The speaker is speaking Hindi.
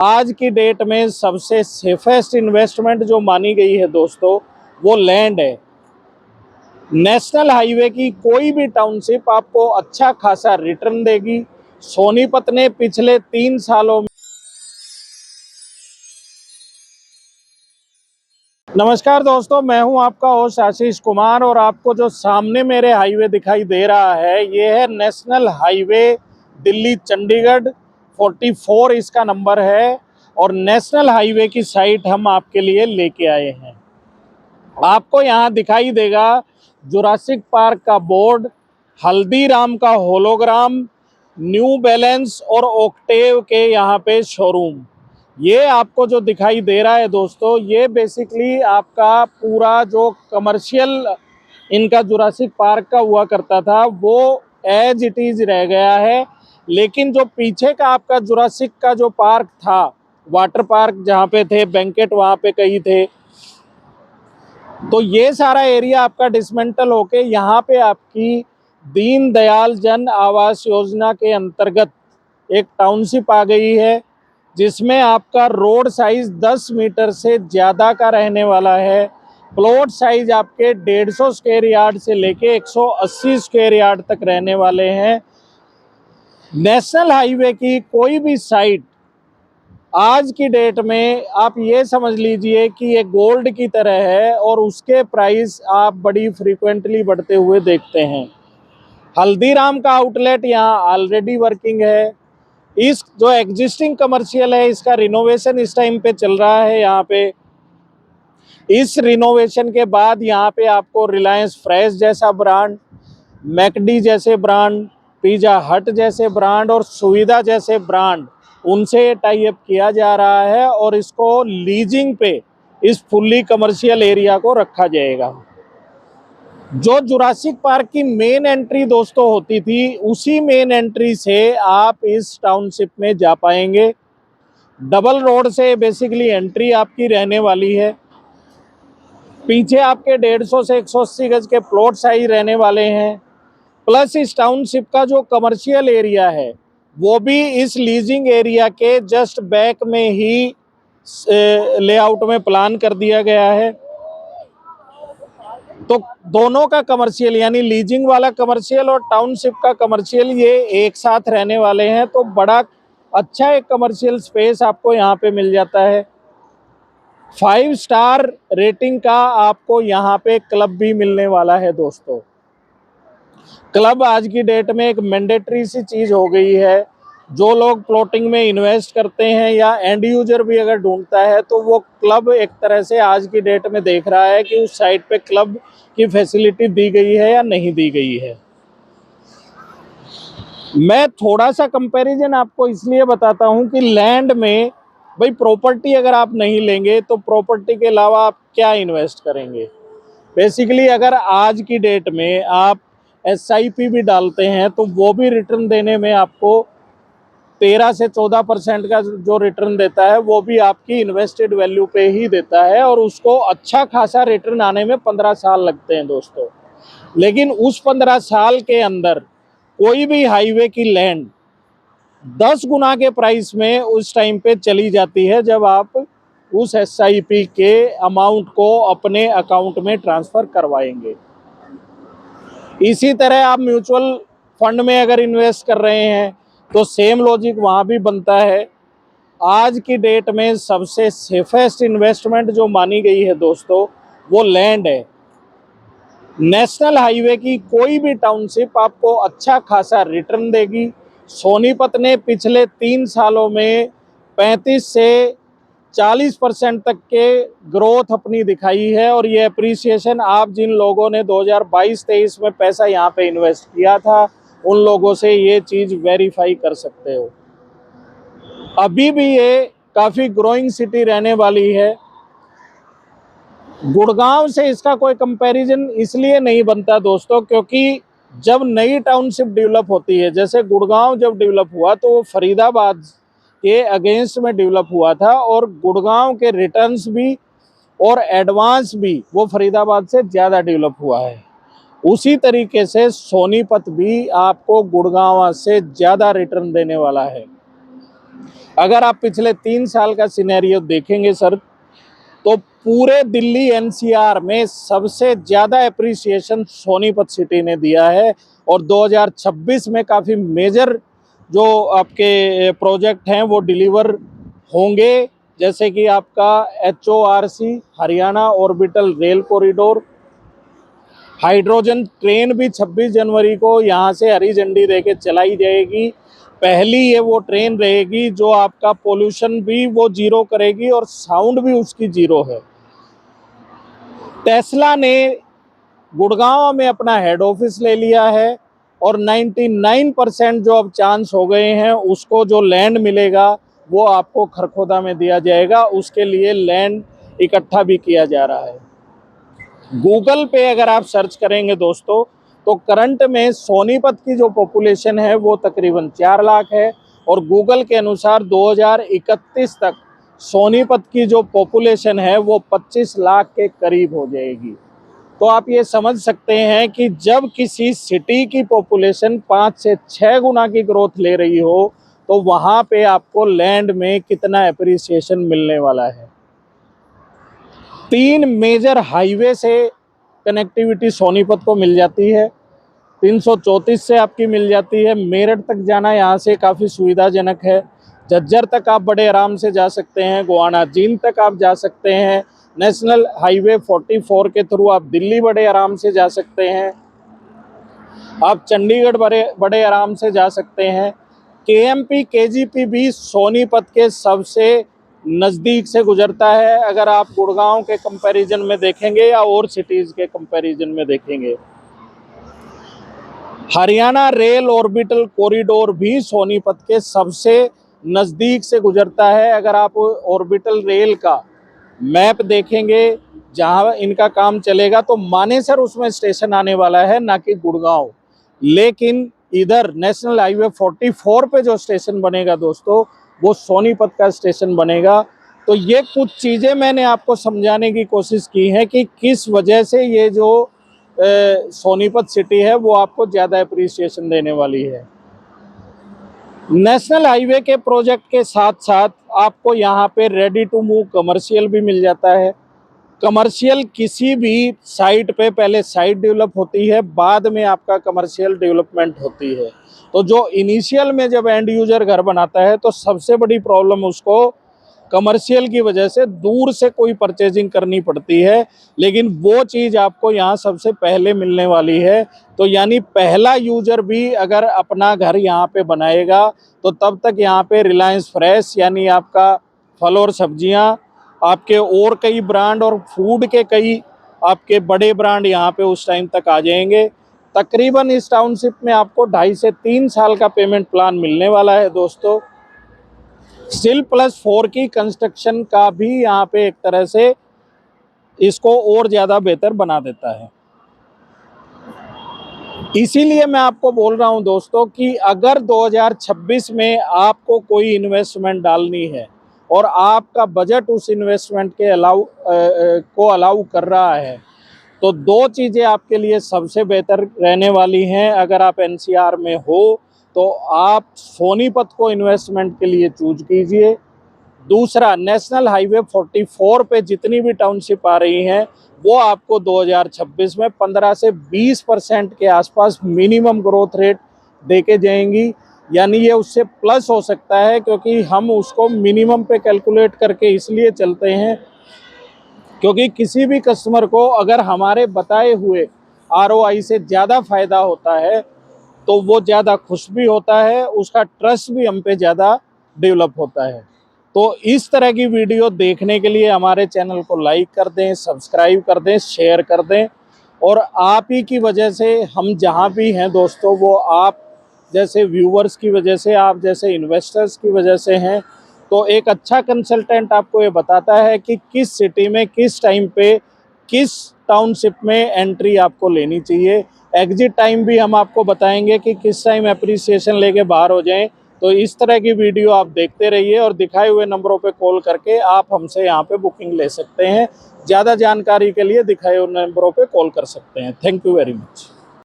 आज की डेट में सबसे सेफेस्ट इन्वेस्टमेंट जो मानी गई है दोस्तों, वो लैंड है। नेशनल हाईवे की कोई भी टाउनशिप आपको अच्छा खासा रिटर्न देगी। सोनीपत ने पिछले 3 सालों में। नमस्कार दोस्तों, मैं हूं आपका होस्ट आशीष कुमार और आपको जो सामने मेरे हाईवे दिखाई दे रहा है, ये है नेशनल हाईवे दिल्ली चंडीगढ़ 44 इसका नंबर है। और नेशनल हाईवे की साइट हम आपके लिए लेके आए हैं। आपको यहाँ दिखाई देगा जुरासिक पार्क का बोर्ड, हल्दीराम का होलोग्राम, न्यू बैलेंस और ओक्टेव के यहाँ पे शोरूम। ये आपको जो दिखाई दे रहा है दोस्तों, ये बेसिकली आपका पूरा जो कमर्शियल इनका जुरासिक पार्क का हुआ करता था, वो एज इट इज रह गया है। लेकिन जो पीछे का आपका जुरासिक का जो पार्क था, वाटर पार्क जहाँ पे थे, बैंकेट वहाँ पे कई थे, तो ये सारा एरिया आपका डिसमेंटल होके यहाँ पे आपकी दीनदयाल जन आवास योजना के अंतर्गत एक टाउनशिप आ गई है, जिसमें आपका रोड साइज 10 मीटर से ज़्यादा का रहने वाला है। प्लॉट साइज आपके 150 स्क्वायर यार्ड से लेके 180 स्क्वायर यार्ड तक रहने वाले हैं। नेशनल हाईवे की कोई भी साइट आज की डेट में आप ये समझ लीजिए कि ये गोल्ड की तरह है और उसके प्राइस आप बड़ी फ्रीक्वेंटली बढ़ते हुए देखते हैं। हल्दीराम का आउटलेट यहाँ ऑलरेडी वर्किंग है। इस जो एग्जिस्टिंग कमर्शियल है, इसका रिनोवेशन इस टाइम पे चल रहा है। यहाँ पे इस रिनोवेशन के बाद यहाँ पे आपको रिलायंस फ्रेश जैसा ब्रांड, मैकडी जैसे ब्रांड, पिज़्ज़ा हट जैसे ब्रांड और सुविधा जैसे ब्रांड, उनसे टाई अप किया जा रहा है और इसको लीजिंग पे इस फुल्ली कमर्शियल एरिया को रखा जाएगा। जो जुरासिक पार्क की मेन एंट्री दोस्तों होती थी, उसी मेन एंट्री से आप इस टाउनशिप में जा पाएंगे। डबल रोड से बेसिकली एंट्री आपकी रहने वाली है। पीछे आपके 150 से 180 गज के प्लॉट साइज रहने वाले हैं। प्लस इस टाउनशिप का जो कमर्शियल एरिया है, वो भी इस लीजिंग एरिया के जस्ट बैक में ही लेआउट में प्लान कर दिया गया है। तो दोनों का कमर्शियल यानी लीजिंग वाला कमर्शियल और टाउनशिप का कमर्शियल ये एक साथ रहने वाले हैं, तो बड़ा अच्छा एक कमर्शियल स्पेस आपको यहाँ पे मिल जाता है। 5 स्टार रेटिंग का आपको यहाँ पे क्लब भी मिलने वाला है दोस्तों। क्लब आज की डेट में एक मैंडेटरी सी चीज़ हो गई है। जो लोग प्लॉटिंग में इन्वेस्ट करते हैं या एंड यूजर भी अगर ढूंढता है, तो वो क्लब एक तरह से आज की डेट में देख रहा है कि उस साइट पे क्लब की फैसिलिटी दी गई है या नहीं दी गई है। मैं थोड़ा सा कंपैरिजन आपको इसलिए बताता हूं कि लैंड में भाई प्रॉपर्टी अगर आप नहीं लेंगे तो प्रॉपर्टी के अलावा आप क्या इन्वेस्ट करेंगे। बेसिकली अगर आज की डेट में आप SIP भी डालते हैं, तो वो भी रिटर्न देने में आपको 13 से 14% का जो रिटर्न देता है, वो भी आपकी इन्वेस्टेड वैल्यू पे ही देता है और उसको अच्छा खासा रिटर्न आने में 15 साल लगते हैं दोस्तों। लेकिन उस 15 साल के अंदर कोई भी हाईवे की लैंड 10 गुना के प्राइस में उस टाइम पे चली जाती है, जब आप उस SIP के अमाउंट को अपने अकाउंट में ट्रांसफ़र करवाएंगे। इसी तरह आप म्यूचुअल फंड में अगर इन्वेस्ट कर रहे हैं, तो सेम लॉजिक वहाँ भी बनता है। आज की डेट में सबसे सेफेस्ट इन्वेस्टमेंट जो मानी गई है दोस्तों, वो लैंड है। नेशनल हाईवे की कोई भी टाउनशिप आपको अच्छा खासा रिटर्न देगी। सोनीपत ने पिछले 3 सालों में 35 से 40% तक के ग्रोथ अपनी दिखाई है और ये अप्रिसिएशन आप जिन लोगों ने 2022-23 में पैसा यहाँ पे इन्वेस्ट किया था, उन लोगों से ये चीज़ वेरीफाई कर सकते हो। अभी भी ये काफ़ी ग्रोइंग सिटी रहने वाली है। गुड़गांव से इसका कोई कंपैरिजन इसलिए नहीं बनता दोस्तों, क्योंकि जब नई टाउनशिप डेवलप होती है, जैसे गुड़गांव जब डेवलप हुआ तो वो फरीदाबाद के अगेंस्ट में डेवलप हुआ था और गुड़गांव के रिटर्न्स भी और एडवांस भी वो फरीदाबाद से ज़्यादा डेवलप हुआ है। उसी तरीके से सोनीपत भी आपको गुड़गांव से ज़्यादा रिटर्न देने वाला है। अगर आप पिछले 3 साल का सिनेरियो देखेंगे सर, तो पूरे दिल्ली एनसीआर में सबसे ज़्यादा एप्रिसिएशन सोनीपत सिटी ने दिया है। और 2026 में काफ़ी मेजर जो आपके प्रोजेक्ट हैं वो डिलीवर होंगे, जैसे कि आपका HORC Haryana orbital rail corridor, hydrogen train भी 26 जनवरी को यहाँ से हरी झंडी देके चलाई जाएगी। पहली ये वो ट्रेन रहेगी जो आपका पोल्यूशन भी वो जीरो करेगी और साउंड भी उसकी जीरो है। टेस्ला ने गुड़गांव में अपना हेड ऑफिस ले लिया है और 99% जो अब चांस हो गए हैं उसको जो लैंड मिलेगा वो आपको खरखोदा में दिया जाएगा। उसके लिए लैंड इकट्ठा भी किया जा रहा है। गूगल पे अगर आप सर्च करेंगे दोस्तों, तो करंट में सोनीपत की जो पॉपुलेशन है वो तकरीबन 4 लाख है और गूगल के अनुसार 2031 तक सोनीपत की जो पॉपुलेशन है वो 25 लाख के करीब हो जाएगी। तो आप ये समझ सकते हैं कि जब किसी सिटी की पॉपुलेशन 5 से 6 गुना की ग्रोथ ले रही हो तो वहाँ पे आपको लैंड में कितना एप्रिसिएशन मिलने वाला है। 3 मेजर हाईवे से कनेक्टिविटी सोनीपत को मिल जाती है। 334 से आपकी मिल जाती है। मेरठ तक जाना यहाँ से काफ़ी सुविधाजनक है। झज्जर तक आप बड़े आराम से जा सकते हैं। गोवाना जींद तक आप जा सकते हैं। नेशनल हाईवे 44 के थ्रू आप दिल्ली बड़े आराम से जा सकते हैं। आप चंडीगढ़ बड़े आराम से जा सकते हैं। KMP KGP भी सोनीपत के सबसे नज़दीक से गुजरता है, अगर आप गुड़गांव के कंपैरिजन में देखेंगे या और सिटीज़ के कंपैरिजन में देखेंगे। हरियाणा रेल ऑर्बिटल कॉरिडोर भी सोनीपत के सबसे नज़दीक से गुजरता है। अगर आप ऑर्बिटल रेल का मैप देखेंगे जहां इनका काम चलेगा तो मानेसर उसमें स्टेशन आने वाला है, ना कि गुड़गांव। लेकिन इधर नेशनल हाईवे 44 पे जो स्टेशन बनेगा दोस्तों, वो सोनीपत का स्टेशन बनेगा। तो ये कुछ चीज़ें मैंने आपको समझाने की कोशिश की है कि किस वजह से ये जो सोनीपत सिटी है वो आपको ज़्यादा एप्रिसिएशन देने वाली है। नेशनल हाईवे के प्रोजेक्ट के साथ साथ आपको यहाँ पे रेडी टू मूव कमर्शियल भी मिल जाता है। कमर्शियल किसी भी साइट पे पहले साइट डेवलप होती है, बाद में आपका कमर्शियल डेवलपमेंट होती है। तो जो इनिशियल में जब एंड यूजर घर बनाता है तो सबसे बड़ी प्रॉब्लम उसको कमर्शियल की वजह से दूर से कोई परचेजिंग करनी पड़ती है, लेकिन वो चीज़ आपको यहाँ सबसे पहले मिलने वाली है। तो यानी पहला यूजर भी अगर अपना घर यहाँ पे बनाएगा तो तब तक यहाँ पे रिलायंस फ्रेश यानी आपका फल और सब्जियाँ, आपके और कई ब्रांड और फूड के कई आपके बड़े ब्रांड यहाँ पे उस टाइम तक आ जाएंगे। तकरीबन इस टाउनशिप में आपको 2.5 से 3 साल का पेमेंट प्लान मिलने वाला है दोस्तों। स्टिल प्लस 4 की कंस्ट्रक्शन का भी यहाँ पे एक तरह से इसको और ज़्यादा बेहतर बना देता है। इसीलिए मैं आपको बोल रहा हूँ दोस्तों कि अगर 2026 में आपको कोई इन्वेस्टमेंट डालनी है और आपका बजट उस इन्वेस्टमेंट के अलाउ कर रहा है, तो 2 चीज़ें आपके लिए सबसे बेहतर रहने वाली हैं। अगर आप NCR में हो तो आप सोनीपत को इन्वेस्टमेंट के लिए चूज कीजिए। दूसरा, नेशनल हाईवे 44 पे जितनी भी टाउनशिप आ रही हैं वो आपको 2026 में 15 से 20% के आसपास मिनिमम ग्रोथ रेट देके जाएंगी। यानी ये उससे प्लस हो सकता है, क्योंकि हम उसको मिनिमम पे कैलकुलेट करके इसलिए चलते हैं क्योंकि किसी भी कस्टमर को अगर हमारे बताए हुए ROI से ज़्यादा फ़ायदा होता है तो वो ज़्यादा खुश भी होता है, उसका ट्रस्ट भी हम पे ज़्यादा डेवलप होता है। तो इस तरह की वीडियो देखने के लिए हमारे चैनल को लाइक कर दें, सब्सक्राइब कर दें, शेयर कर दें। और आप ही की वजह से हम जहाँ भी हैं दोस्तों, वो आप जैसे व्यूवर्स की वजह से, आप जैसे इन्वेस्टर्स की वजह से हैं। तो एक अच्छा कंसल्टेंट आपको ये बताता है कि किस सिटी में किस टाइम पे किस टाउनशिप में एंट्री आपको लेनी चाहिए। एग्जिट टाइम भी हम आपको बताएंगे कि किस टाइम एप्रिसिएशन लेके बाहर हो जाएं। तो इस तरह की वीडियो आप देखते रहिए और दिखाए हुए नंबरों पे कॉल करके आप हमसे यहाँ पे बुकिंग ले सकते हैं। ज़्यादा जानकारी के लिए दिखाए हुए नंबरों पे कॉल कर सकते हैं। Thank you very much.